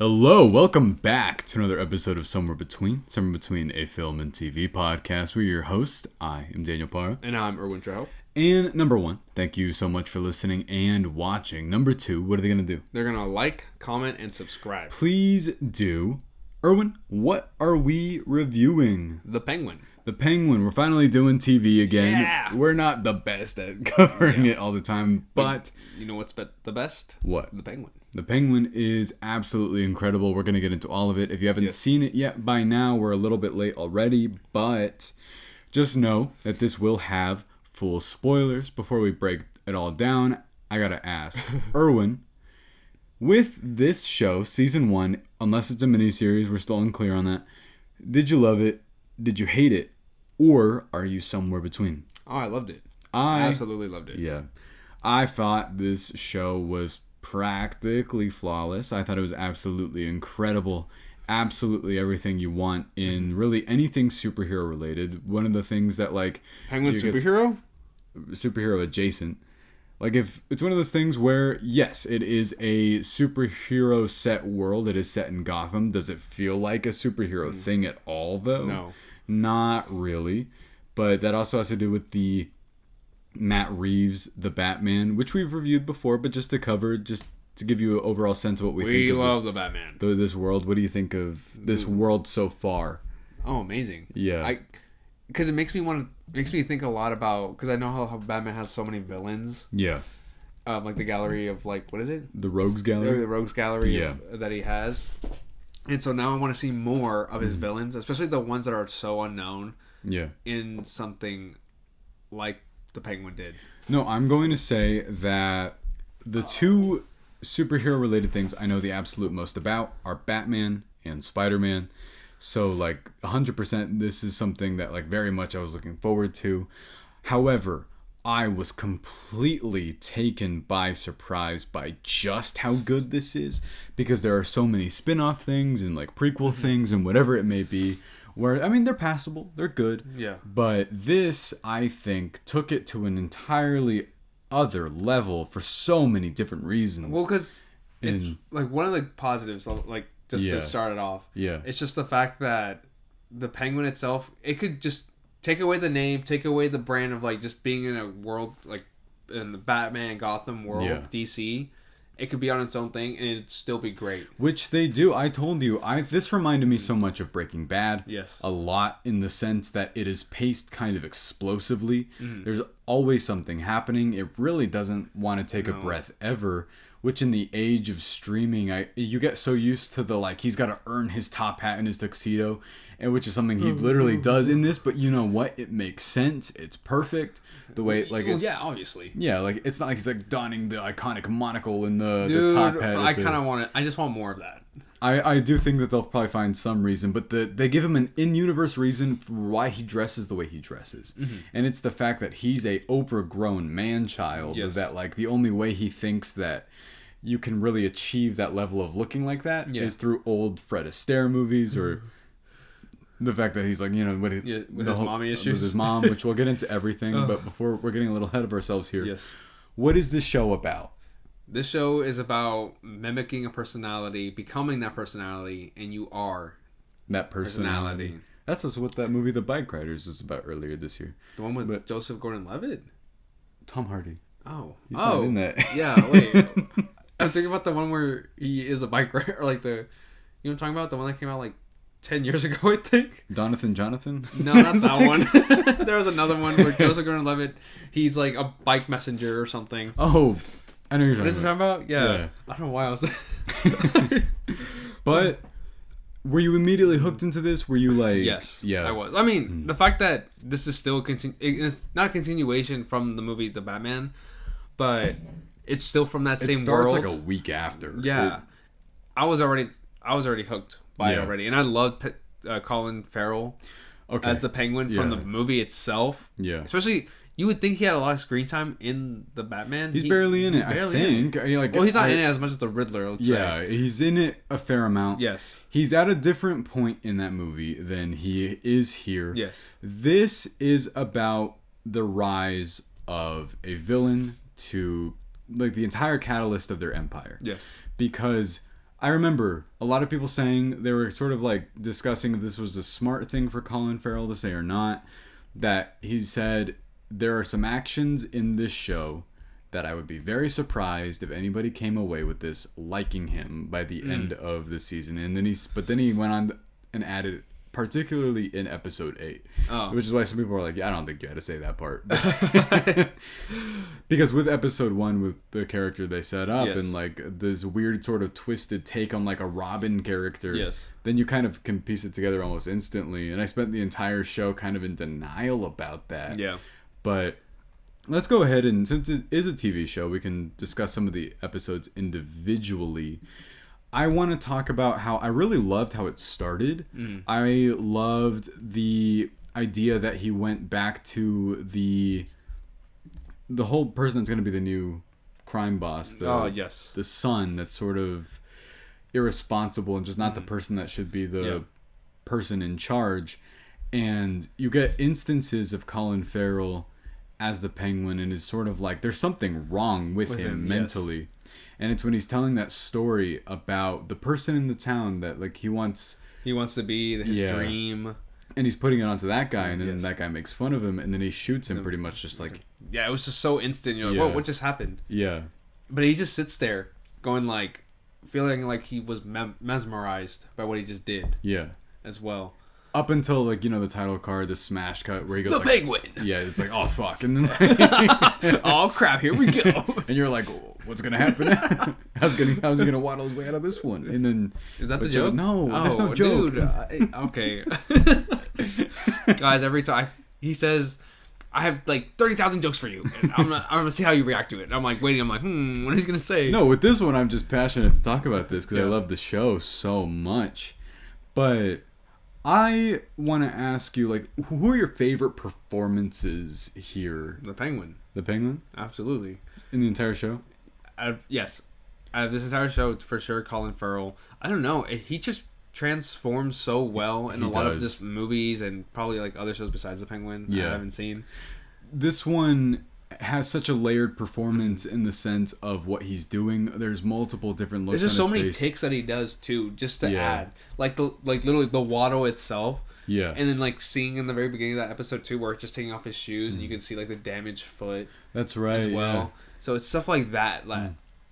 Hello, welcome back to another episode of Somewhere Between a Film and TV podcast. We're your host. I am Daniel Parra. And I'm Erwin. And number one, thank you so much for listening and watching. Number two, what are they going to do? They're going to like, comment, and subscribe. Please do. Erwin, what are we reviewing? The Penguin. The Penguin. We're finally doing TV again. Yeah. We're not the best at covering it all the time, but... You know what's the best? What? The Penguin. The Penguin is absolutely incredible. We're going to get into all of it. If you haven't seen it yet by now, we're a little bit late already, but just know that this will have full spoilers. Before we break it all down, I got to ask, Erwin, with this show, season 1, unless it's a miniseries, we're still unclear on that, did you love it? Did you hate it? Or are you somewhere between? Oh, I loved it. I absolutely loved it. Yeah. I thought this show was practically flawless. I thought it was absolutely incredible. Absolutely everything you want in really anything superhero related. One of the things that like... Penguin superhero? Superhero adjacent. Like if it's one of those things where, yes, it is a superhero set world. It is set in Gotham. Does it feel like a superhero thing at all though? No. Not really. But that also has to do with the Matt Reeves, the Batman, which we've reviewed before, but just to cover, just to give you an overall sense of what we think. We love the Batman. This world. What do you think of this world so far? Oh, amazing. Yeah. Because it makes me think a lot about, because I know how Batman has so many villains. Yeah. Like the gallery of, like, what is it? The Rogues Gallery? The Rogues Gallery Yeah. that he has. And so now I want to see more of his villains, especially the ones that are so unknown. Yeah. In something like the Penguin did. No, I'm going to say that the two superhero related things I know the absolute most about are Batman and Spider-Man. So like 100% this is something that like very much I was looking forward to. However, I was completely taken by surprise by just how good this is, because there are so many spin-off things and like prequel things and whatever it may be where, I mean, they're passable, they're good. Yeah. But this, I think, took it to an entirely other level for so many different reasons. Well, because it's like one of the positives, like just to start it off. Yeah. It's just the fact that the Penguin itself, it could just take away the name, take away the brand of like just being in a world like in the Batman Gotham world, DC. It could be on its own thing and it'd still be great. Which they do. I told you, this reminded me so much of Breaking Bad. Yes. A lot, in the sense that it is paced kind of explosively. There's always something happening. It really doesn't want to take a breath ever. Which in the age of streaming, you get so used to the like, he's got to earn his top hat and his tuxedo. And which is something he literally does in this. But you know what? It makes sense. It's perfect. The way, like, it's... yeah, obviously. Yeah, like, it's not like he's, like, donning the iconic monocle and the top hat. I kind of want it. I just want more of that. I do think that they'll probably find some reason, but they give him an in-universe reason for why he dresses the way he dresses. And it's the fact that he's a overgrown man-child. Yes. That, like, the only way he thinks that you can really achieve that level of looking like that is through old Fred Astaire movies or... The fact that he's like, you know, with his mommy issues. With his mom, which we'll get into everything. But before, we're getting a little ahead of ourselves here. Yes. What is this show about? This show is about mimicking a personality, becoming that personality, and you are that personality. That's just what that movie, The Bike Riders, was about earlier this year. The one with Joseph Gordon-Levitt? Tom Hardy. Oh. He's not in that. Yeah, wait. I'm thinking about the one where he is a bike rider, or like the... You know what I'm talking about? The one that came out like 10 years ago, I think. Jonathan? No, not that one. There was another one where Joseph Gordon-Levitt, he's like a bike messenger or something. Oh, I know you're talking about. What is this talking about? Yeah. I don't know why I was... But, were you immediately hooked into this? Were you like... Yes, yeah. I was. I mean, the fact that this is still... It's not a continuation from the movie The Batman, but it's still from that same world. It starts like a week after. Yeah. I was already hooked by it already, and I loved Colin Farrell as the Penguin from the movie itself. Yeah, especially you would think he had a lot of screen time in the Batman. He's barely in it. I think. Well, he's not in it as much as the Riddler. He's in it a fair amount. Yes, he's at a different point in that movie than he is here. Yes, this is about the rise of a villain to like the entire catalyst of their empire. Yes, because I remember a lot of people saying they were sort of like discussing if this was a smart thing for Colin Farrell to say or not. That he said there are some actions in this show that I would be very surprised if anybody came away with this liking him by the end of the season. And then he went on and added, particularly in episode 8, which is why some people are like, yeah, I don't think you had to say that part. Because with episode 1, with the character they set up and like this weird sort of twisted take on like a Robin character, then you kind of can piece it together almost instantly. And I spent the entire show kind of in denial about that. Yeah. But let's go ahead and, since it is a TV show, we can discuss some of the episodes individually. I want to talk about how I really loved how it started. I loved the idea that he went back to the whole person that's going to be the new crime boss. The son that's sort of irresponsible and just not the person that should be the person in charge. And you get instances of Colin Farrell as the Penguin, and is sort of like there's something wrong with him mentally. And it's when he's telling that story about the person in the town that like he wants to be his dream, and he's putting it onto that guy, and then that guy makes fun of him, and then he shoots him pretty much just like it was just so instant. You're like, what just happened? But he just sits there going like feeling like he was mesmerized by what he just did as well. Up until, like, you know, the title card, the smash cut where he goes, the like, Penguin! Yeah, it's like, oh, fuck. And then, oh, crap, here we go. And you're like, what's going to happen? How's he going to waddle his way out of this one? And then... Is that the joke? No, there's no joke. Dude, okay. Guys, every time he says, I have, like, 30,000 jokes for you. And I'm going to see how you react to it. And I'm like, waiting. I'm like, what is he going to say? No, with this one, I'm just passionate to talk about this because I love the show so much. But... I want to ask you, like, who are your favorite performances here? The Penguin. The Penguin? Absolutely. In the entire show? Yes. Out of this entire show, for sure, Colin Farrell. I don't know. He just transforms so well in a lot of just movies and probably, like, other shows besides The Penguin I haven't seen. This one has such a layered performance in the sense of what he's doing. There's multiple different looks. There's just so many takes that he does too, just to add, like literally the waddle itself. Yeah. And then like seeing in the very beginning of that episode too, where it's just taking off his shoes and you can see like the damaged foot. That's right. As well. Yeah. So it's stuff like that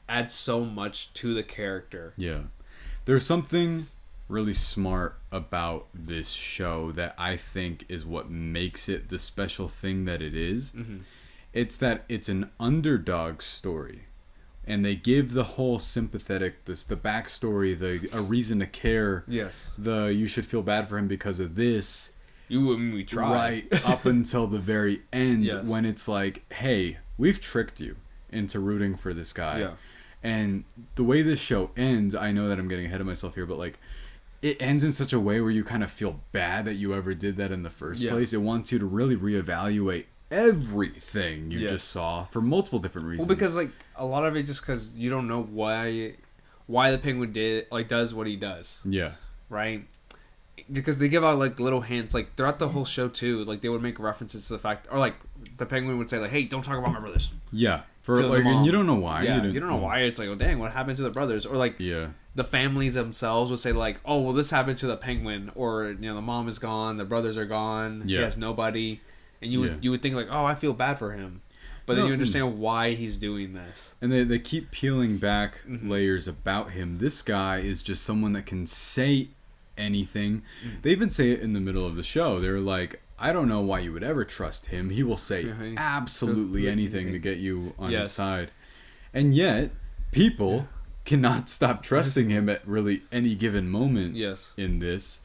adds so much to the character. Yeah. There's something really smart about this show that I think is what makes it the special thing that it is. Mm-hmm. It's that it's an underdog story, and they give the whole sympathetic, the backstory, a reason to care. Yes. You should feel bad for him because of this. We try. Right, up until the very end when it's like, hey, we've tricked you into rooting for this guy. Yeah. And the way this show ends, I know that I'm getting ahead of myself here, but like, it ends in such a way where you kind of feel bad that you ever did that in the first place. It wants you to really reevaluate everything you just saw for multiple different reasons. Well, because like a lot of it just because you don't know why the Penguin does what he does. Yeah. Right. Because they give out like little hints like throughout the whole show too. Like they would make references to the fact, or like the Penguin would say like, "Hey, don't talk about my brothers." Yeah. For like, and you don't know why. Yeah. You don't know why. It's like, oh dang, what happened to the brothers? Or like, the families themselves would say like, oh well, this happened to the Penguin, or the mom is gone, the brothers are gone, he has nobody. And you would think like, oh, I feel bad for him. But then you understand why he's doing this. And they keep peeling back layers about him. This guy is just someone that can say anything. They even say it in the middle of the show. They're like, I don't know why you would ever trust him. He will say absolutely anything to get you on his side. And yet, people cannot stop trusting him at really any given moment in this.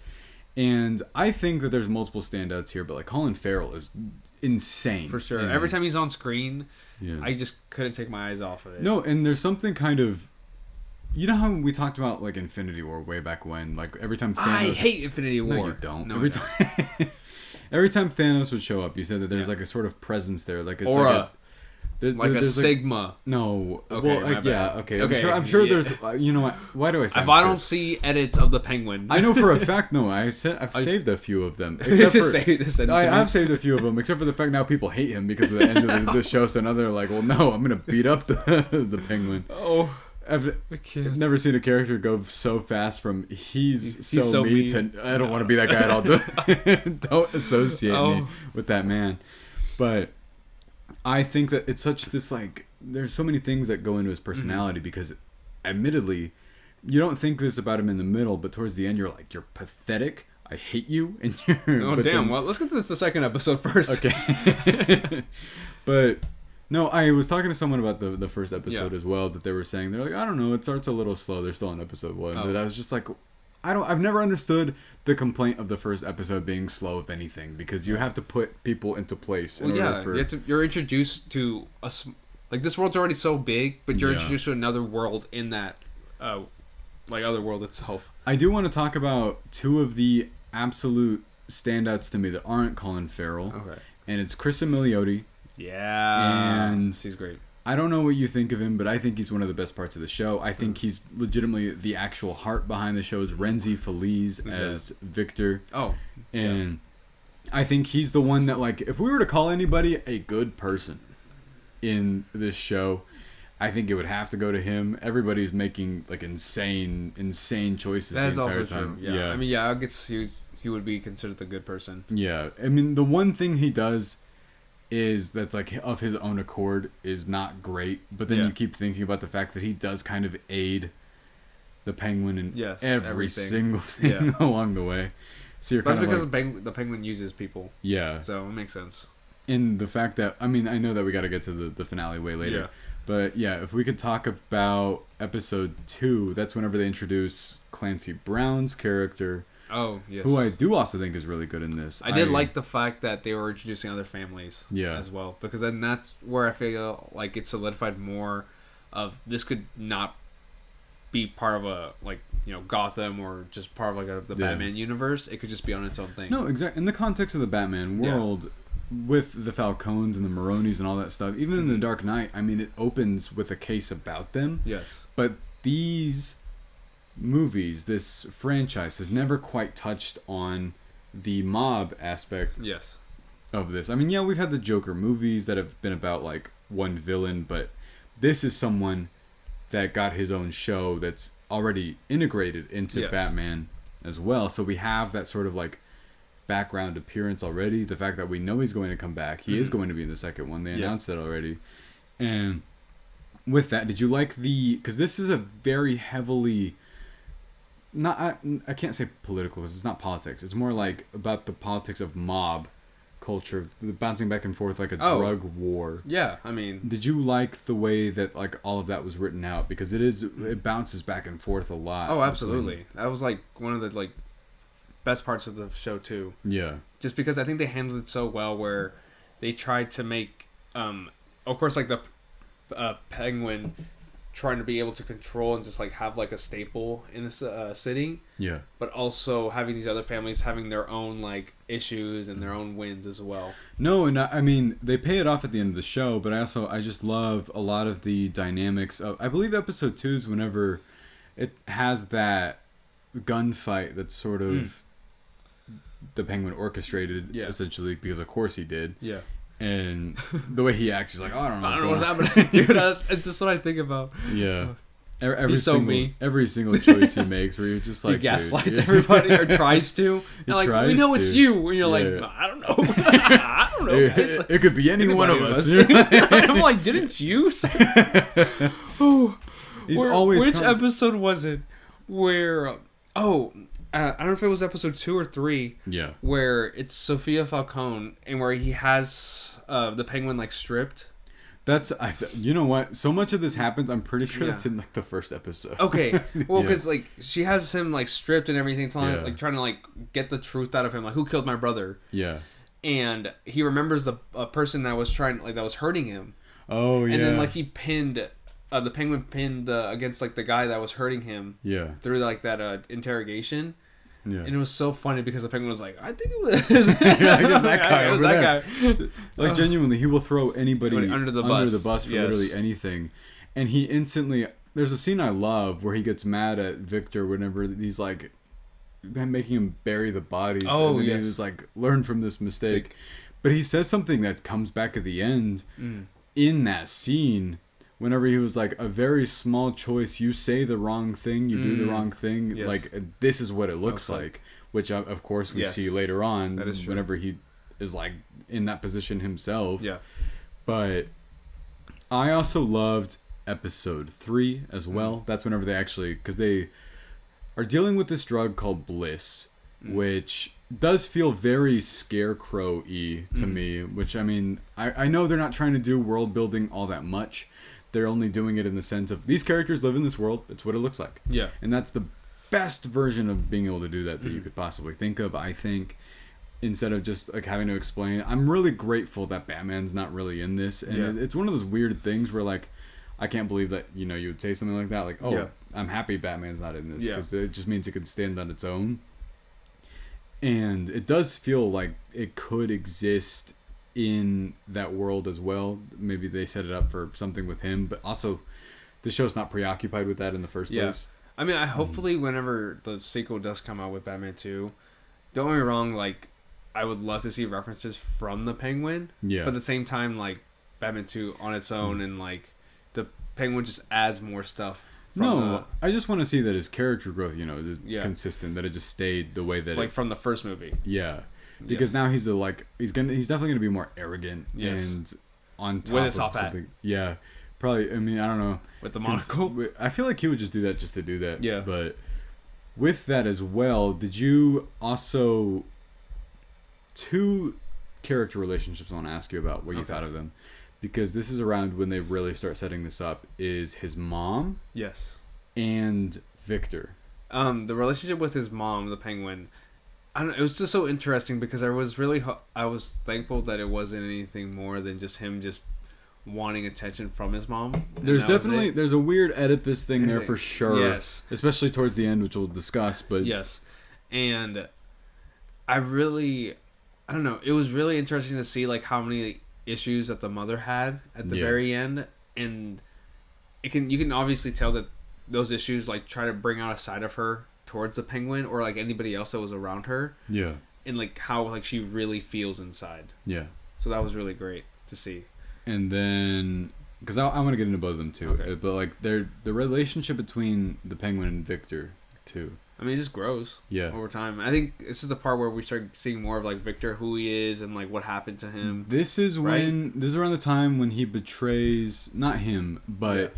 And I think that there's multiple standouts here, but like Colin Farrell is insane. For sure. Every time he's on screen, I just couldn't take my eyes off of it. No, and there's something kind of... You know how we talked about like Infinity War way back when? Like every time Thanos... I hate Infinity War. No, you don't. No, every time Thanos would show up, you said that there's like a sort of presence there. Like it's aura. Like a Sigma. No. Okay, well, okay. I'm sure there's... you know what? Why do I say... If I don't see edits of the Penguin... I know for a fact, no. I've saved a few of them. Except for... I've saved a few of them, except for the fact now people hate him because of the end of the show. So now they're like, well, no, I'm going to beat up the Penguin. Oh. I've never seen a character go so fast from he's so me to I don't want to be that guy at all. Don't associate me with that man. But I think that it's such this like there's so many things that go into his personality because admittedly you don't think this about him in the middle, but towards the end you're like, you're pathetic, I hate you, and you're well, let's get to the second episode first. Okay. But no, I was talking to someone about the first episode as well, that they were saying, they're like, I don't know, it starts a little slow. They're still on episode 1. But I was just like, I've never understood the complaint of the first episode being slow, if anything, because you have to put people into place. You're introduced to like this world's already so big, but you're introduced to another world in that, like other world itself. I do want to talk about 2 of the absolute standouts to me that aren't Colin Farrell. Okay. And it's Cristin Milioti. Yeah. And she's great. I don't know what you think of him, but I think he's one of the best parts of the show. I think he's legitimately the actual heart behind the show. Is Rhenzy Feliz as Victor. Oh. And I think he's the one that, like, if we were to call anybody a good person in this show, I think it would have to go to him. Everybody's making, like, insane choices the entire time. True. Yeah. I mean, I guess he would be considered the good person. Yeah. I mean, the one thing he does is that's like of his own accord is not great, but then you keep thinking about the fact that he does kind of aid the Penguin in every single thing along the way. So you're that's kind because like, the Penguin uses people. Yeah. So it makes sense. And the fact that, I mean, I know that we got to get to the finale way later, but yeah, if we could talk about episode 2, that's whenever they introduce Clancy Brown's character. Oh, yes. Who I do also think is really good in this. I did like the fact that they were introducing other families as well. Because then that's where I feel like it solidified more of this could not be part of a, like, you know, Gotham or just part of, like, the Batman universe. It could just be on its own thing. No, exactly. In the context of the Batman world, with the Falcones and the Maronis and all that stuff, even in The Dark Knight, I mean, it opens with a case about them. Yes. But these movies, this franchise has never quite touched on the mob aspect of this. I mean, yeah, we've had the Joker movies that have been about like one villain, but this is someone that got his own show that's already integrated into Batman as well. So we have that sort of like background appearance already. The fact that we know he's going to come back. He is going to be in the second one. They announced it already. And with that, did you like because this is a very heavily not I can't say political because it's not politics. It's more like about the politics of mob culture, the bouncing back and forth like a drug war. Yeah, I mean, did you like the way that like all of that was written out? Because it bounces back and forth a lot. Oh, absolutely. That was like one of the like best parts of the show too. Yeah. Just because I think they handled it so well, where they tried to make, of course, like the Penguin trying to be able to control and just like have like a staple in this city. Yeah. But also having these other families having their own like issues and their own wins as well. No, and I mean they pay it off at the end of the show, but I just love a lot of the dynamics of. I believe episode 2 is whenever it has that gunfight that's sort of the Penguin orchestrated essentially because of course he did. Yeah. And the way he acts, he's like, oh, I don't know what's happening, dude. That's just what I think about. Yeah. Every single choice he makes, where you're just like, he gaslights everybody or tries to. And like, we know it's you. And you're like, I don't know. I don't know. It could be any one of us. I'm like, didn't you? Which episode was it? Where? I don't know if it was episode 2 or 3. Yeah. Where it's Sophia Falcone and where he has the Penguin like stripped. You know what? So much of this happens. I'm pretty sure that's in like the first episode. Okay. Well, because like she has him like stripped and everything. It's like trying to like get the truth out of him. Like, who killed my brother? Yeah. And he remembers the person that was that was hurting him. Oh yeah. And then like he pinned. The Penguin pinned against like the guy that was hurting him. Yeah. Through like that interrogation. Yeah. And it was so funny because the Penguin was like, I think it was. It was that guy. Like genuinely, he will throw anybody under the bus for literally anything. And he instantly. There's a scene I love where he gets mad at Victor whenever he's like making him bury the bodies. Oh, and then he was like, learn from this mistake. But he says something that comes back at the end in that scene. whenever he was like, a very small choice, you say the wrong thing, you do the wrong thing, Yes. like this is what it looks like, which of course we see later on that is true. whenever he is like in that position himself. Yeah. But I also loved episode 3 as well. That's whenever they actually, because they are dealing with this drug called Bliss, which does feel very Scarecrow-y to me, which, I mean, I know they're not trying to do world building all that much. They're only doing it in the sense of these characters live in this world. It's what it looks like. Yeah. And that's the best version of being able to do that you could possibly think of, I think, instead of just like having to explain. I'm really grateful that Batman's not really in this. And it's one of those weird things where, like, I can't believe that, you know, you would say something like that. Like, oh, I'm happy Batman's not in this. Because it just means it could stand on its own. And it does feel like it could exist in that world as well. Maybe they set it up for something with him, but also the show's not preoccupied with that in the first place. I mean, hopefully whenever the sequel does come out with Batman 2, don't get me wrong, like, I would love to see references from the Penguin. Yeah. But at the same time, like, Batman 2 on its own and, like, the Penguin just adds more stuff. I just want to see that his character growth, you know, is consistent, that it just stayed the way that like from the first movie. Yeah. Because now he's he's definitely gonna be more arrogant and on top with of his top hat. Yeah, probably. I mean, I don't know. With the monocle. I feel like he would just do that just to do that. Yeah. But with that as well, did you also 2 character relationships I want to ask you about what you thought of them, because this is around when they really start setting this up. Is his mom? Yes. And Victor. The relationship with his mom, the Penguin. I don't know, it was just so interesting because I was thankful that it wasn't anything more than just him just wanting attention from his mom. There's a weird Oedipus thing there for sure. Yes. Especially towards the end, which we'll discuss. But yes. And I don't know, it was really interesting to see like how many issues that the mother had at the very end, and you can obviously tell that those issues like try to bring out a side of her towards the Penguin or like anybody else that was around her. Yeah. And like how like she really feels inside. Yeah. So that was really great to see. And then because I want to get into both of them too, but like the relationship between the Penguin and Victor too. I mean, it just grows over time. I think this is the part where we start seeing more of like Victor, who he is, and like what happened to him. This is around the time when he betrays, not him, but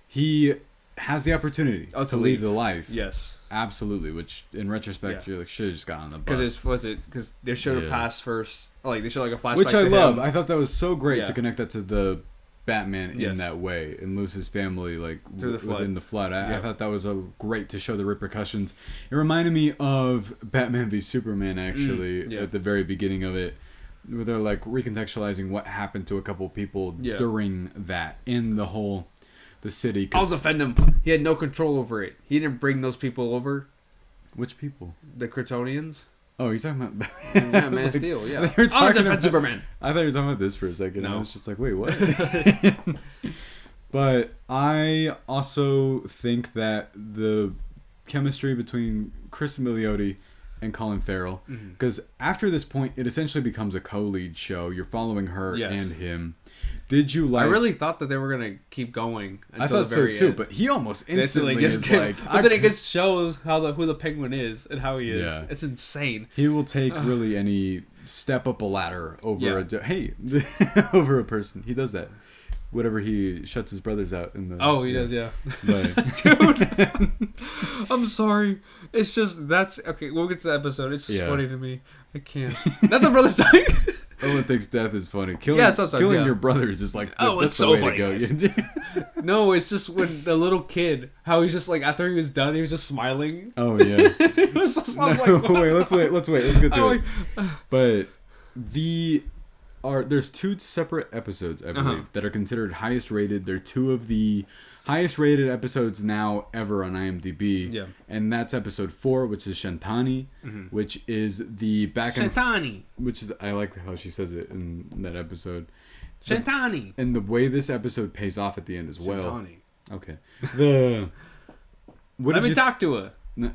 he has the opportunity to leave the life. Yes, absolutely. Which in retrospect, you're like, should have just got on the bus. Because they showed a past first, like they showed like a flashback. Which I love. I thought that was so great to connect that to the Batman in that way and lose his family like within the flood. I thought that was great to show the repercussions. It reminded me of Batman v Superman actually at the very beginning of it, where they're like recontextualizing what happened to a couple people during that in the city. I'll defend him. He had no control over it. He didn't bring those people over. Which people? The Kryptonians. Oh, you're talking about Man of Steel, yeah. I'll defend Superman. I thought you were talking about this for a second. No. I was just like, wait, what? But I also think that the chemistry between Cristin Milioti and Colin Farrell, because after this point, it essentially becomes a co-lead show. You're following her and him. Did you like? I really thought that they were gonna keep going. I thought so too, but he almost instantly is like. But then it just shows who the Penguin is and how he is. Yeah. It's insane. He will take really any step up a ladder over over a person. He does that. Whatever, he shuts his brothers out in the. Oh, he does, yeah. But, dude, I'm sorry. It's just that's okay. We'll get to the episode. It's just funny to me. I can't. Not the brothers dying. Olympics death is funny. Killing your brothers is like it's so funny. To go. No, it's just when the little kid, how he's just like after he was done, he was just smiling. Oh yeah. It was just, no, like, wait. Let's wait. Let's get to it. But there's 2 separate episodes, I believe, that are considered highest rated. They're 2 of the highest rated episodes now ever on IMDb. Yeah. And that's episode 4, which is Shantani, which is the which is, I like how she says it in that episode. Shantani. And the way this episode pays off at the end as well. Shantani. Okay. Let me talk to her. No,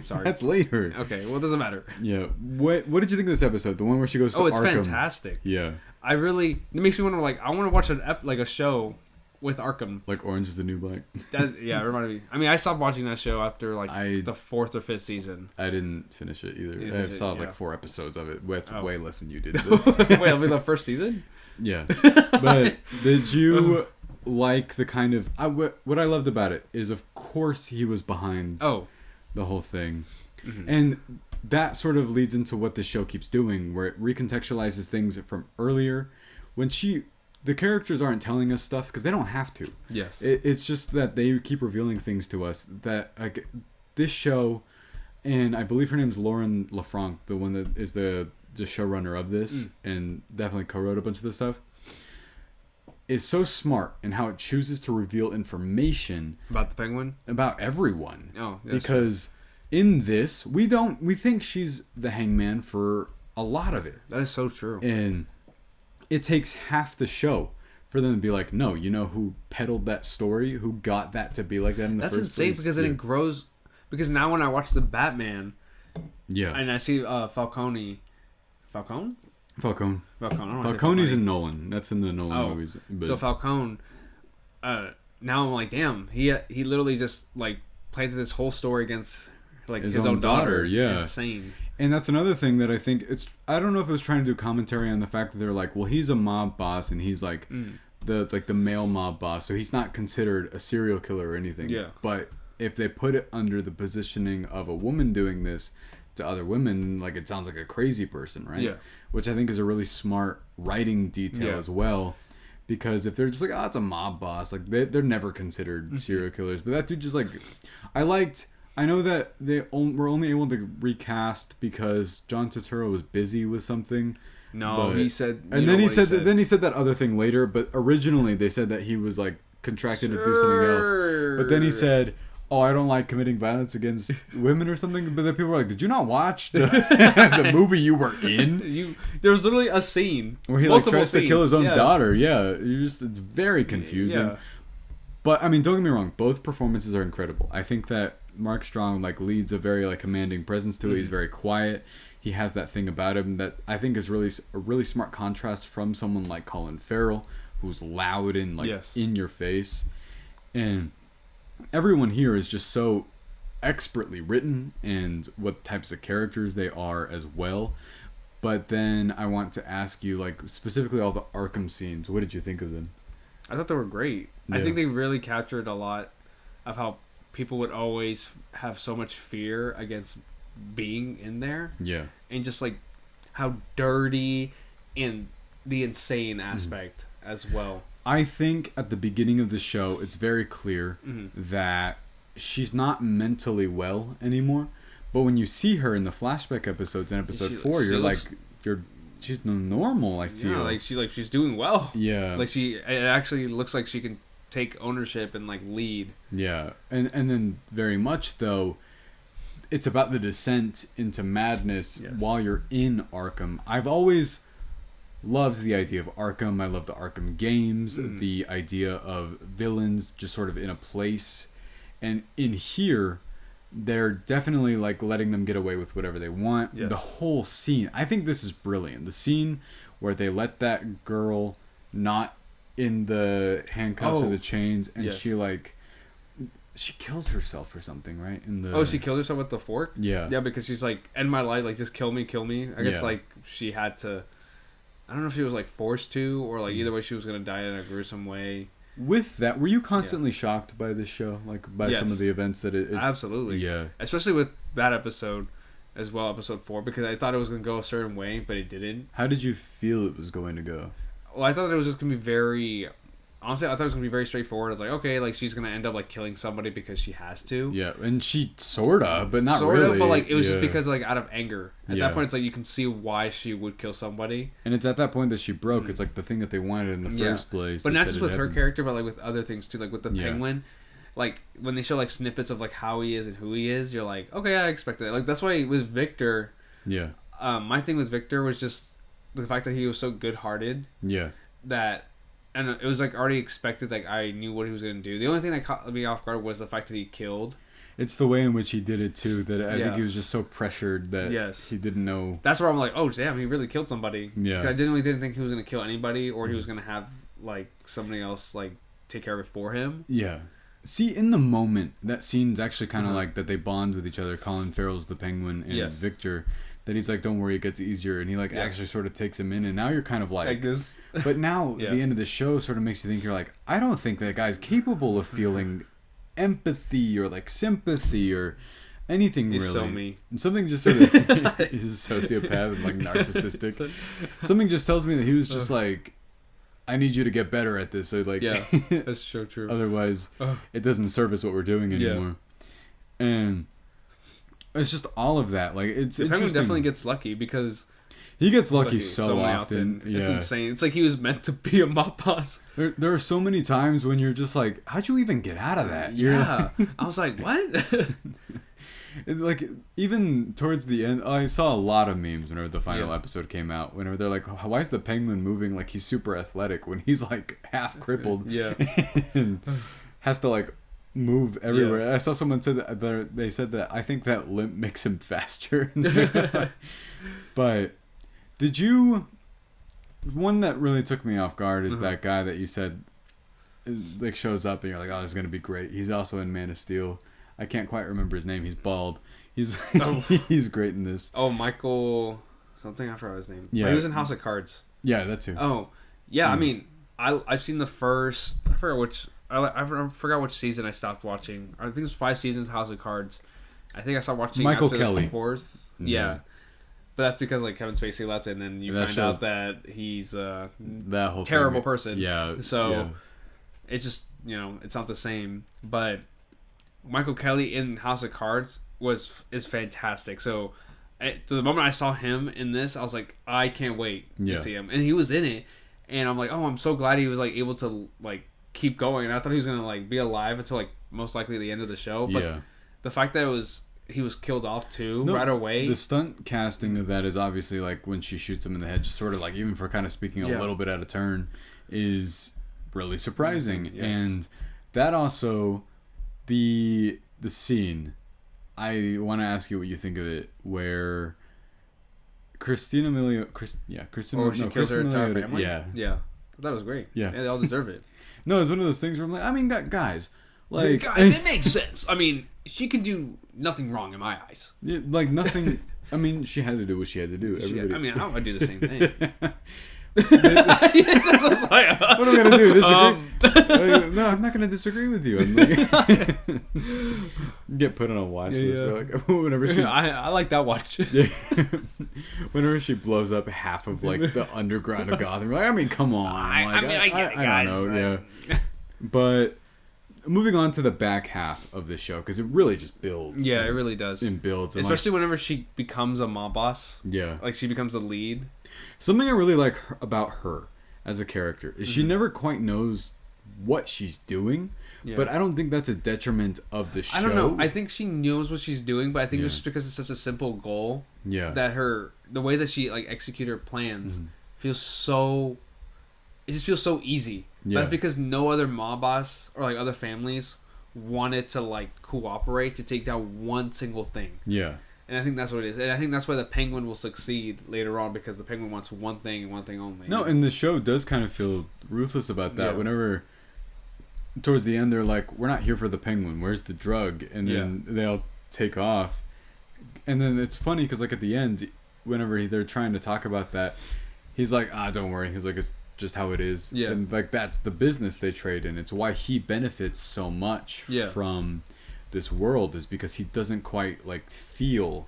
sorry. That's later. Okay, well, it doesn't matter. Yeah. What did you think of this episode? The one where she goes to Arkham. Oh, it's fantastic. Yeah. It makes me wonder, like, I want to watch a show with Arkham. Like Orange is the New Black. Yeah, it reminded me. I mean, I stopped watching that show after like the 4th or 5th season. I didn't finish it either. I saw like 4 episodes of it. That's way less than you did. Wait, I mean the first season? Yeah. But did you like the kind of... what I loved about it is, of course, he was behind the whole thing. Mm-hmm. And that sort of leads into what the show keeps doing, where it recontextualizes things from earlier. When the characters aren't telling us stuff because they don't have to. Yes. It's just that they keep revealing things to us that, like, this show, and I believe her name's Lauren LeFranc, the one that is the showrunner of this, and definitely co-wrote a bunch of this stuff, is so smart in how it chooses to reveal information about the Penguin, about everyone. Oh, because in this, we think she's the Hangman for a lot of it. That is so true. And it takes half the show for them to be like, no, you know who peddled that story? Who got that to be like that in the first place? That's insane because then it grows. Because now when I watch the Batman, and I see Falcone. Falcone's in Nolan. That's in the Nolan movies. But... So Falcone, now I'm like, damn, he literally just like planted this whole story against like his own daughter. Yeah, insane. And that's another thing that I think I don't know if it was trying to do commentary on the fact that they're like, well, he's a mob boss and he's like the male mob boss, so he's not considered a serial killer or anything. Yeah. But if they put it under the positioning of a woman doing this to other women, like, it sounds like a crazy person, right? Yeah. Which I think is a really smart writing detail as well. Because if they're just like, oh, it's a mob boss, like they're never considered serial killers. But that dude just like, I know that were only able to recast because John Turturro was busy with something. No, he said... And then he said that other thing later, but originally they said that he was like contracted to do something else. But then he said, oh, I don't like committing violence against women or something. But then people were like, did you not watch the movie you were in? There was literally a scene where he like tries to kill his own daughter. Yeah, it's very confusing. Yeah. But I mean, don't get me wrong, both performances are incredible. I think that Mark Strong like leads a very like commanding presence to it. He's very quiet. He has that thing about him that I think is really a really smart contrast from someone like Colin Farrell, who's loud and like in your face. And everyone here is just so expertly written and what types of characters they are as well. But then I want to ask you, like, specifically all the Arkham scenes, what did you think of them? I thought they were great. Yeah. I think they really captured a lot of how people would always have so much fear against being in there. Yeah. And just like how dirty and the insane aspect as well. I think at the beginning of the show, it's very clear that she's not mentally well anymore. But when you see her in the flashback episodes in episode 4, she's normal, I feel. Yeah, she's doing well. Yeah. It actually looks like she can take ownership and like lead. Yeah. And then very much though, it's about the descent into madness while you're in Arkham. I've always loved the idea of Arkham. I love the Arkham games, the idea of villains just sort of in a place. And in here, they're definitely like letting them get away with whatever they want. Yes. The whole scene, I think this is brilliant. The scene where they let that girl not in the handcuffs or the chains, and she kills herself or something, right? She killed herself with the fork? Yeah, because she's like, end my life, like, just kill me. I guess like she had to, I don't know if she was like forced to, or like either way she was gonna die in a gruesome way. With that, were you constantly shocked by this show? Like, by some of the events that it... Absolutely. Yeah. Especially with that episode as well, episode 4, because I thought it was going to go a certain way, but it didn't. How did you feel it was going to go? Well, I thought it was just going to be very... Honestly, I thought it was going to be very straightforward. I was like, okay, like, she's going to end up, like, killing somebody because she has to. Yeah, and she sorta, but not really. Sorta, but, like, it was just because, like, out of anger. At that point, it's like, you can see why she would kill somebody. And it's at that point that she broke. It's, like, the thing that they wanted in the first place. But not just with her character, but, like, with other things, too. Like, with the Penguin. Like, when they show, like, snippets of, like, how he is and who he is, you're like, okay, I expected it. Like, that's why with Victor... Yeah. My thing with Victor was just the fact that he was so good-hearted. Yeah. That... And it was, like, already expected. Like, I knew what he was going to do. The only thing that caught me off guard was the fact that he killed. It's the way in which he did it, too, that I think he was just so pressured that he didn't know. That's where I'm like, oh, damn, he really killed somebody. Yeah. I didn't think he was going to kill anybody, or he was going to have, like, somebody else, like, take care of it for him. Yeah. See, in the moment, that scene's actually kind of like that they bond with each other. Colin Farrell's the Penguin and Victor. That he's like, don't worry, it gets easier. And he like actually sort of takes him in. And now you're kind of like this. But now the end of the show sort of makes you think, you're like, I don't think that guy's capable of feeling empathy or like sympathy or anything. He's really. So me. And something just sort of, he's a sociopath and like narcissistic. Something just tells me that he was just like, I need you to get better at this. So like, that's so true. Otherwise, it doesn't service what we're doing anymore. Yeah. And it's just all of that. Like, it's the Penguin definitely gets lucky because he gets lucky so often. It's insane. It's like he was meant to be a mob boss. There are so many times when you're just like, how'd you even get out of that? I was like, what? Like, even towards the end, I saw a lot of memes whenever the final episode came out. Whenever they're like, why is the Penguin moving like he's super athletic when he's like half crippled? And has to like move everywhere. I saw someone said that they said that I think that limp makes him faster. But did you? One that really took me off guard is that guy that you said like shows up and you're like, oh, this is gonna be great. He's also in Man of Steel. I can't quite remember his name. He's bald. He's he's great in this. Oh, Michael something. I forgot his name. Yeah, he was in House of Cards. Yeah, that's who. Oh, yeah. I mean, I've seen the first. I forgot which season I stopped watching. I think it was 5 seasons of House of Cards. I think I stopped watching Michael after Kelly. The 4th. Yeah. But that's because like Kevin Spacey left, and then you find out that he's that whole terrible person. Yeah. So it's just it's not the same. But Michael Kelly in House of Cards is fantastic. So the moment I saw him in this, I was like, I can't wait to see him. And he was in it, and I'm like, oh, I'm so glad he was like able to like keep going. And I thought he was gonna like be alive until like most likely the end of the show. But the fact that he was killed off too right away. The stunt casting of that is obviously like when she shoots him in the head, just sort of like, even for kind of speaking a little bit out of turn, is really surprising. And that also. The scene, I want to ask you what you think of it, where Cristin Milioti, kills her entire family. Yeah, that was great. Yeah, they all deserve it. No, it's one of those things where I'm like, I mean, guys, it makes sense. I mean, she can do nothing wrong in my eyes. Yeah, like nothing. I mean, she had to do what she had to do. I would do the same thing. What am I gonna do? Disagree? No, I'm not gonna disagree with you. I'm like, get put on a watch list. Like, whenever she, I like that watch. Whenever she blows up half of like the underground of Gotham, like, I mean, come on. I get it, guys. I don't know. Yeah, but moving on to the back half of this show, because it really just builds. Yeah, it really does. It builds, and especially whenever she becomes a mob boss. Yeah, like she becomes a lead. Something I really like about her as a character is she never quite knows what she's doing, but I don't think that's a detriment of the show. I don't know. I think she knows what she's doing, but I think it's just because it's such a simple goal that the way that she like execute her plans feels so. It just feels so easy. Yeah. That's because no other mob boss or like other families wanted to like cooperate to take down one single thing. Yeah. And I think that's what it is. And I think that's why the Penguin will succeed later on, because the Penguin wants one thing and one thing only. No, and the show does kind of feel ruthless about that. Yeah. Whenever, towards the end, they're like, we're not here for the Penguin. Where's the drug? And then they all take off. And then it's funny because, like, at the end, whenever they're trying to talk about that, he's like, don't worry. He's like, it's just how it is. Yeah. And, like, that's the business they trade in. It's why he benefits so much from this world, is because he doesn't quite like feel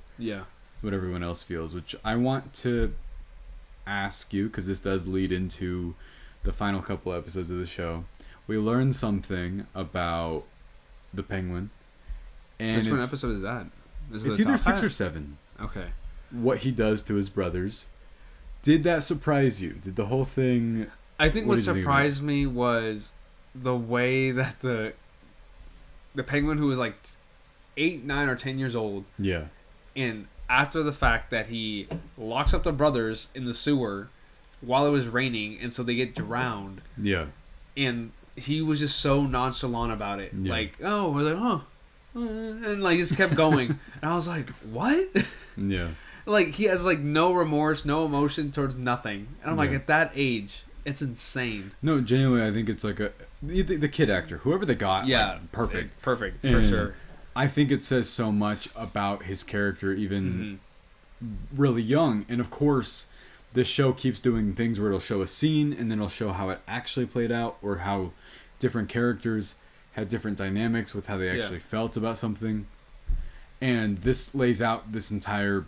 what everyone else feels, which I want to ask you, because this does lead into the final couple episodes of the show. We learned something about the Penguin, and which one episode is that? It's either 6 or 7. Okay. What he does to his brothers, did that surprise you? Did the whole thing? I think what surprised me was the way that the Penguin, who was like 8, 9, or 10 years old. Yeah. And after the fact that he locks up the brothers in the sewer while it was raining, and so they get drowned. Yeah. And he was just so nonchalant about it. Yeah. Like, we're like, and like just kept going. And I was like, what? Yeah. Like, he has like no remorse, no emotion towards nothing. And I'm like, at that age, It's insane. No, genuinely, I think it's like the kid actor, whoever they got. Yeah, like, perfect, perfect and for sure. I think it says so much about his character, even really young. And of course, this show keeps doing things where it'll show a scene and then it'll show how it actually played out, or how different characters had different dynamics with how they actually felt about something. And this lays out this entire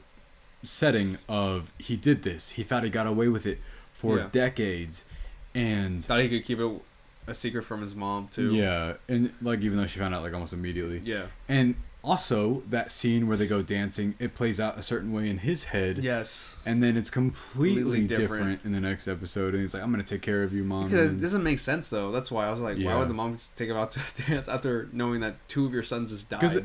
setting of he did this. He thought he got away with it for decades, and thought he could keep it a secret from his mom too. Yeah, and like even though she found out like almost immediately. Yeah. And also that scene where they go dancing, it plays out a certain way in his head. Yes. And then it's completely different in the next episode, and he's like, "I'm gonna take care of you, mom." Because it doesn't make sense though. That's why I was like, why would the mom take him out to dance after knowing that 2 of your sons has died? Because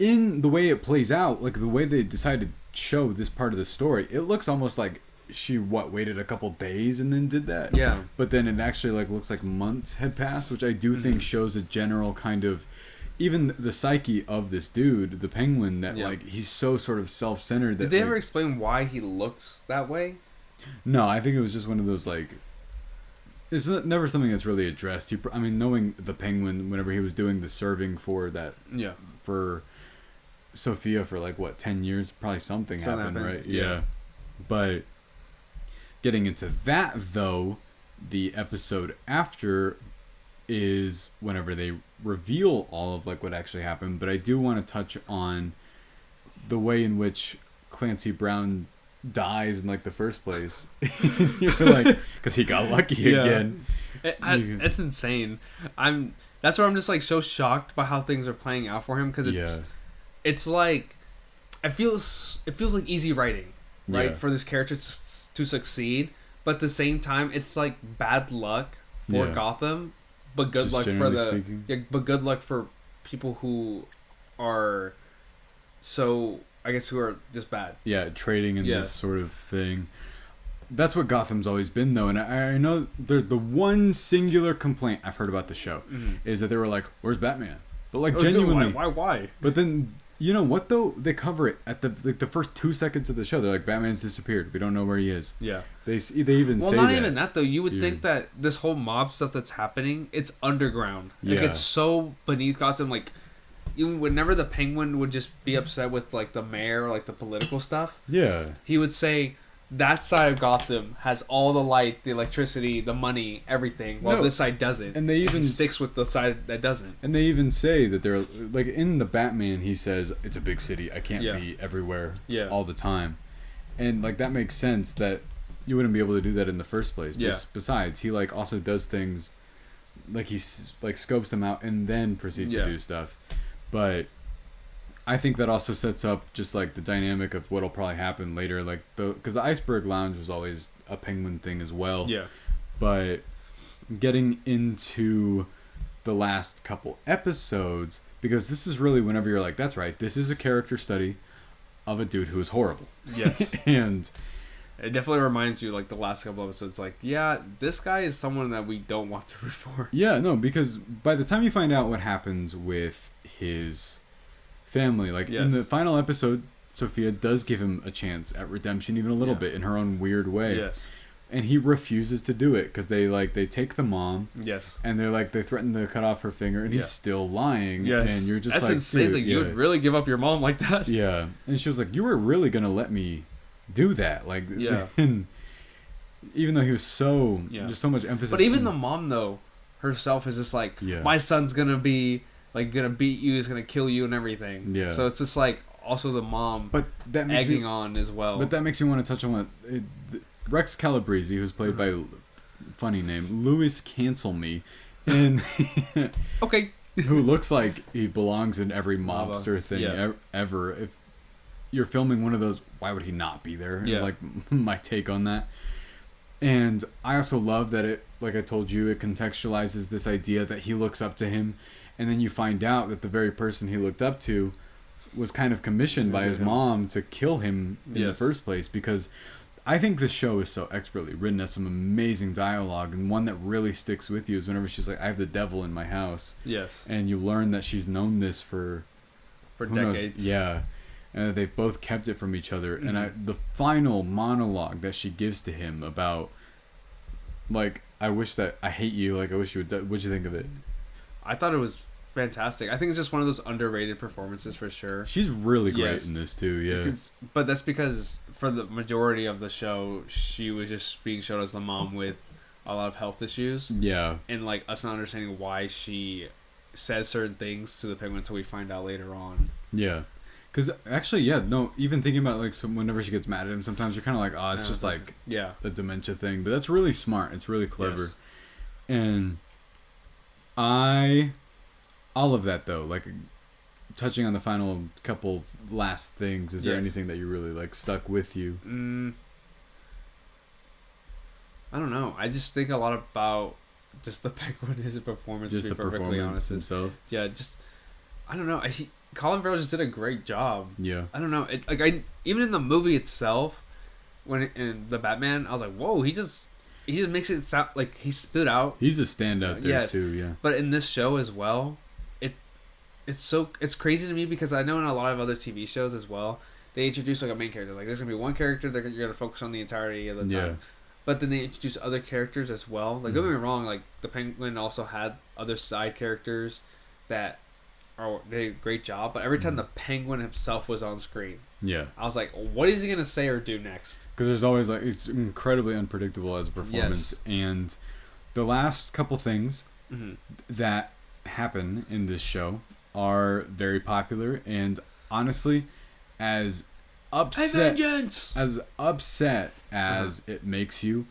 in the way it plays out, like the way they decided to show this part of the story, it looks almost like she waited a couple days and then did that. Yeah. But then it actually like looks like months had passed, which I do think shows a general kind of even the psyche of this dude, the Penguin, that like he's so sort of self-centered. That did they like, ever explain why he looks that way? No, I think it was just one of those like. It's never something that's really addressed. I mean, knowing the Penguin, whenever he was doing the serving for that. Yeah. For Sophia for like what 10 years, probably something happened, right? Yeah. But getting into that though, the episode after is whenever they reveal all of like what actually happened. But I do want to touch on the way in which Clancy Brown dies in like the first place. You're like, because he got lucky again. It's insane. That's where I'm just like so shocked by how things are playing out for him, because it's like it feels like easy writing, right, for this character to succeed, but at the same time it's like bad luck for Gotham, but good luck for but good luck for people who are who are just bad. Yeah, trading in this sort of thing. That's what Gotham's always been, though, and I know the one singular complaint I've heard about the show is that they were like, "Where's Batman?" But like genuinely, why? But then you know what though? They cover it at the first 2 seconds of the show. They're like, "Batman's disappeared. We don't know where he is." Yeah, they even say that. Well, not even that though. You would think that this whole mob stuff that's happening, it's underground. Like it's so beneath Gotham. Like even whenever the Penguin would just be upset with like the mayor or like the political stuff, he would say that side of Gotham has all the lights, the electricity, the money, everything, while this side doesn't. And they even sticks with the side that doesn't. And they even say that they're like in the Batman. He says it's a big city. I can't be everywhere all the time, and like that makes sense that you wouldn't be able to do that in the first place. Besides, he like also does things like he like scopes them out and then proceeds to do stuff. But I think that also sets up just like the dynamic of what'll probably happen later, like because the Iceberg Lounge was always a Penguin thing as well. Yeah. But getting into the last couple episodes, because this is really whenever you're like, that's right, this is a character study of a dude who is horrible. Yes. And it definitely reminds you, like the last couple episodes, like, yeah, this guy is someone that we don't want to root for. Yeah, no, because by the time you find out what happens with his family, like in the final episode, Sophia does give him a chance at redemption, even a little bit in her own weird way. Yes. And he refuses to do it because they take the mom. Yes. And they're like, they threaten to cut off her finger, and he's still lying. Yes. And you're just that's insane. It's like you would really give up your mom like that. Yeah. And she was like, you were really gonna let me do that? Like, and even though he was so just so much emphasis. But even the mom though herself is just like, my son's gonna be like gonna beat you, is gonna kill you and everything. Yeah. So it's just like also the mom, but that makes egging on as well. But that makes me want to touch on what Rex Calabrese, who's played by funny name Louis Cancel Me, and okay, who looks like he belongs in every mobster thing ever. If you're filming one of those, why would he not be there? Is like my take on that. And I also love that it, like I told you, it contextualizes this idea that he looks up to him. And then you find out that the very person he looked up to was kind of commissioned by his mom to kill him in the first place. Because I think the show is so expertly written, has some amazing dialogue. And one that really sticks with you is whenever she's like, I have the devil in my house. Yes. And you learn that she's known this for decades. Yeah. And that they've both kept it from each other. Mm-hmm. And the final monologue that she gives to him about like, I wish that I hate you. Like, I wish you would. What'd you think of it? I thought it was fantastic. I think it's just one of those underrated performances for sure. She's really great in this too. Yeah, but that's because for the majority of the show, she was just being shown as the mom with a lot of health issues. Yeah, and like us not understanding why she says certain things to the Penguin until we find out later on. Yeah. Because actually, even thinking about like whenever she gets mad at him, sometimes you're kind of like, oh, it's just like a dementia thing. But that's really smart. It's really clever. Yes. And all of that though, like touching on the final couple last things, is there anything that you really like stuck with you? I don't know. I just think a lot about just the Penguin, his performance. Just to be the perfectly honest himself. Yeah, just I don't know. Colin Farrell just did a great job. Yeah. I don't know. Even in the movie itself, in the Batman, I was like, whoa, he just makes it sound like he stood out. He's a standout there too. Yeah. But in this show as well, it's crazy to me because I know in a lot of other TV shows as well, they introduce like a main character. Like there's gonna be one character that you're gonna focus on the entirety of the time. Yeah. But then they introduce other characters as well. Like, don't get me wrong, like, the Penguin also had other side characters that did a great job. But every time the Penguin himself was on screen, I was like, what is he going to say or do next? Because there's always, like, it's incredibly unpredictable as a performance. Yes. And the last couple things that happen in this show are very popular. And honestly, as upset as it makes you,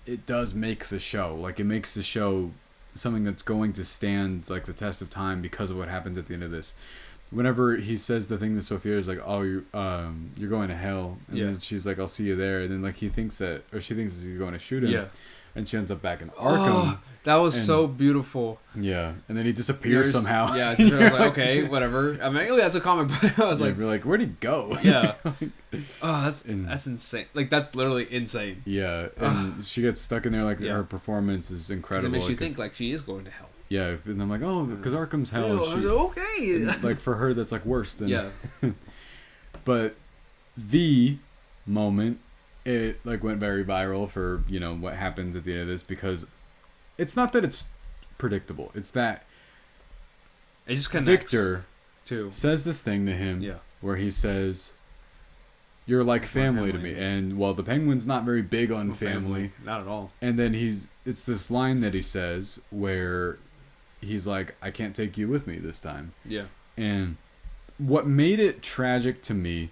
it does make the show. Like, it makes the show something that's going to stand like the test of time because of what happens at the end of this. Whenever he says the thing to Sophia is like, oh, you're going to hell, and then she's like, I'll see you there, and then like she thinks that he's going to shoot him, and she ends up back in Arkham. That was so beautiful. Yeah, and then he disappears somehow. Yeah, I was like, okay, whatever. I mean, that's a comic book. I was like, we're like, where'd he go? Yeah. That's insane. Like, that's literally insane. Yeah, and she gets stuck in there. Like, her performance is incredible. It makes you think like she is going to hell. Yeah, and I'm like, oh, because Arkham's hell. I was like, okay. And, like, for her, that's like worse than. Yeah. But the moment it like went very viral for what happens at the end of this, because it's not that it's predictable. It's that it just connects. Victor says this thing to him where he says, you're like family to me. And while the Penguin's not very big on family. Not at all. And then it's this line that he says where he's like, I can't take you with me this time. Yeah. And what made it tragic to me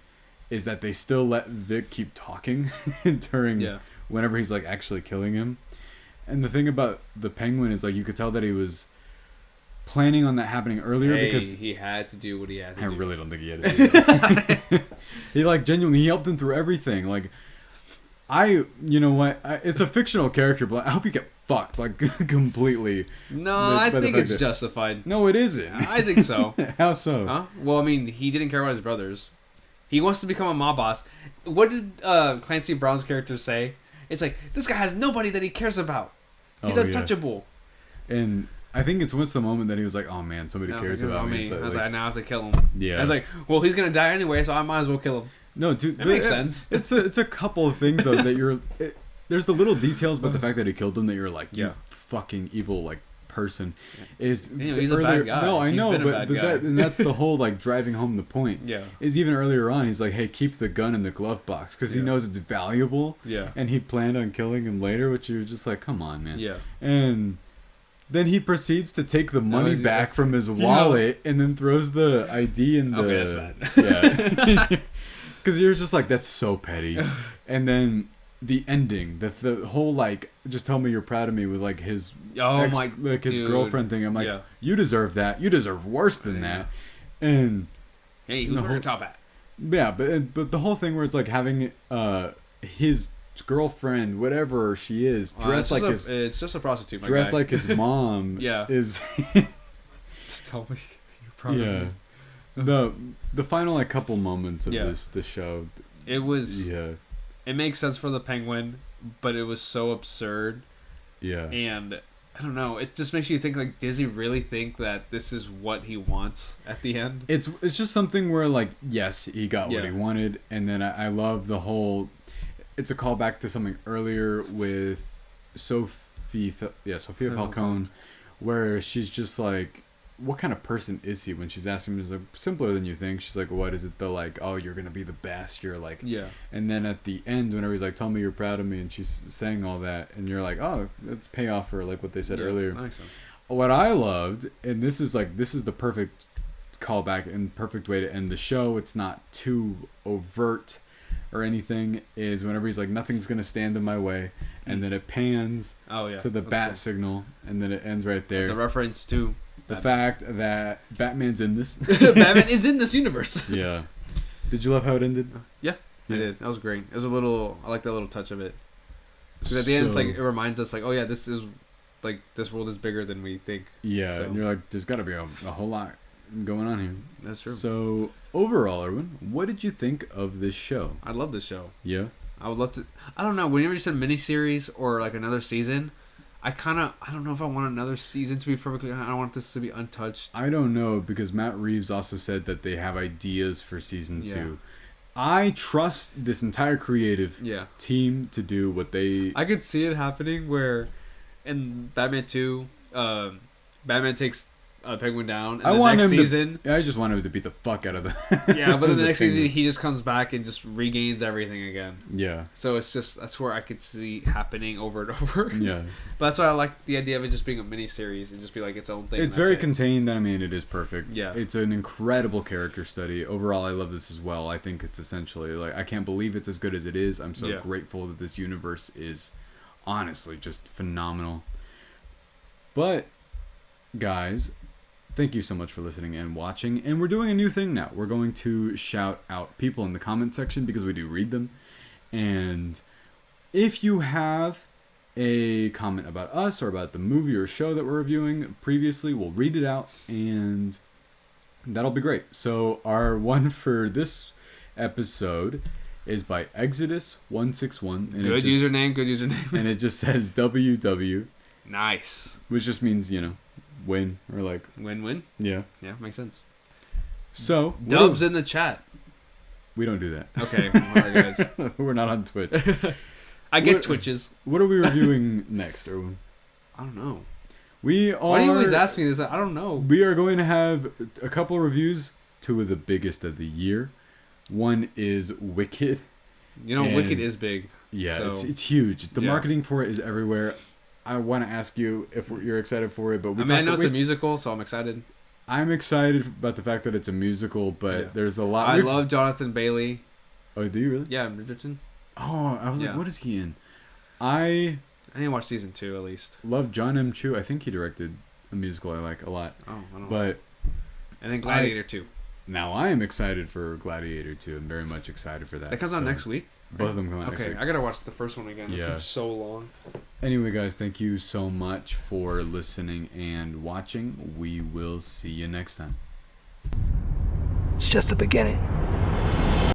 is that they still let Vic keep talking during whenever he's like actually killing him. And the thing about the Penguin is like you could tell that he was planning on that happening earlier because he had to do what he had to do. I really don't think he had to do it. He like genuinely helped him through everything. Like it's a fictional character, but I hope you get fucked like completely. No, I think it's justified. No, it isn't. I think so. How so? Huh? Well, I mean, he didn't care about his brothers. He wants to become a mob boss. What did Clancy Brown's character say? It's like, this guy has nobody that he cares about. He's untouchable. Yeah. And I think it's what's the moment that he was like, oh man, somebody cares about me. So, I was like, now I have to kill him. Yeah. I was like, well, he's going to die anyway, so I might as well kill him. No, dude. That makes sense. It's a couple of things, though, that there's the little details about the fact that he killed him that you're like, you fucking evil, like, person. Is he's a bad guy. No, I know, but and that's the whole, like, driving home the point. Yeah. Is even earlier on, he's like, hey, keep the gun in the glove box, because he knows it's valuable. Yeah. And he planned on killing him later, which you're just like, come on, man. Yeah. And then he proceeds to take the money back from his wallet and then throws the ID in the... Okay, that's bad. Yeah. Because you're just like, that's so petty. And then the ending, the whole, like, just tell me you're proud of me with, like, his his girlfriend thing. I'm like, you deserve that. You deserve worse than that. And... Hey, who's wearing a top hat? Yeah, but the whole thing where it's like having his girlfriend, whatever she is, dressed like his... It's just a prostitute, my dressed guy. like his mom is... Just tell me you're proud of me. The final like couple moments of this show, it was it makes sense for the Penguin, but it was so absurd. Yeah. And I don't know, it just makes you think like, does he really think that this is what he wants at the end? It's just something where like, yes, he got what he wanted, and then I love the whole, it's a callback to something earlier with Sophia Falcone, where she's just like, what kind of person is he? When she's asking him, he's like, simpler than you think. She's like, what is it? The like, oh, you're gonna be the best. You're like, yeah. And then at the end, whenever he's like, tell me you're proud of me, and she's saying all that, and you're like, oh, it's payoff for like what they said earlier. That makes sense. What I loved, and this is the perfect callback and perfect way to end the show. It's not too overt or anything. Is whenever he's like, nothing's gonna stand in my way, and then it pans to the bat signal, and then it ends right there. It's a reference to the fact that Batman's in this. Batman is in this universe. Yeah. Did you love how it ended? Yeah, I did. That was great. It was I like that little touch of it. Because at the end, it's like, it reminds us, like, oh yeah, this is, like, this world is bigger than we think. Yeah, so. And you're like, there's got to be a whole lot going on here. That's true. So, overall, Erwin, what did you think of this show? I love this show. Yeah? I would love to, I don't know, whenever you said miniseries or, like, another season, I don't know if I want another season to be perfectly. I don't want this to be untouched. I don't know, because Matt Reeves also said that they have ideas for season 2. I trust this entire creative team to do what they. I could see it happening where, in Batman 2, Batman takes Penguin down, and I just want him to beat the fuck out of the. Yeah, but then the next season he just comes back and just regains everything again. Yeah. So it's just, that's where I could see happening over and over. Yeah. But that's why I like the idea of it just being a mini-series and just be like its own thing. It's very contained. I mean, it is perfect. Yeah. It's an incredible character study. Overall, I love this as well. I think it's essentially, like, I can't believe it's as good as it is. I'm so grateful that this universe is honestly just phenomenal. But, guys, thank you so much for listening and watching. And we're doing a new thing now. We're going to shout out people in the comment section because we do read them. And if you have a comment about us or about the movie or show that we're reviewing previously, we'll read it out and that'll be great. So our one for this episode is by Exodus161. Good username. And it just says WW. Nice. Which just means, win or like win. Yeah, makes sense. So Dubs in the chat. We don't do that. Okay, all right, guys. We're not on Twitch. I get Twitches. What are we reviewing next, Erwin? I don't know. Why do you always ask me this? I don't know. We are going to have a couple of reviews. 2 of the biggest of the year. One is Wicked. Wicked is big. Yeah, so. It's huge. The marketing for it is everywhere. I want to ask you if you're excited for it, but I know it's a musical, so I'm excited. I'm excited about the fact that it's a musical, but there's a lot. I love Jonathan Bailey. Oh, do you really? Yeah, Bridgerton. Oh, I was like, what is he in? I didn't watch season 2 at least. Love John M. Chu. I think he directed a musical I like a lot. Oh, I don't know. But and then Gladiator 2. Now I am excited for Gladiator 2. I'm very much excited for that. That comes out next week. Both of them come out next week. Okay, I gotta watch the first one again. It's been so long. Anyway, guys, thank you so much for listening and watching. We will see you next time. It's just the beginning.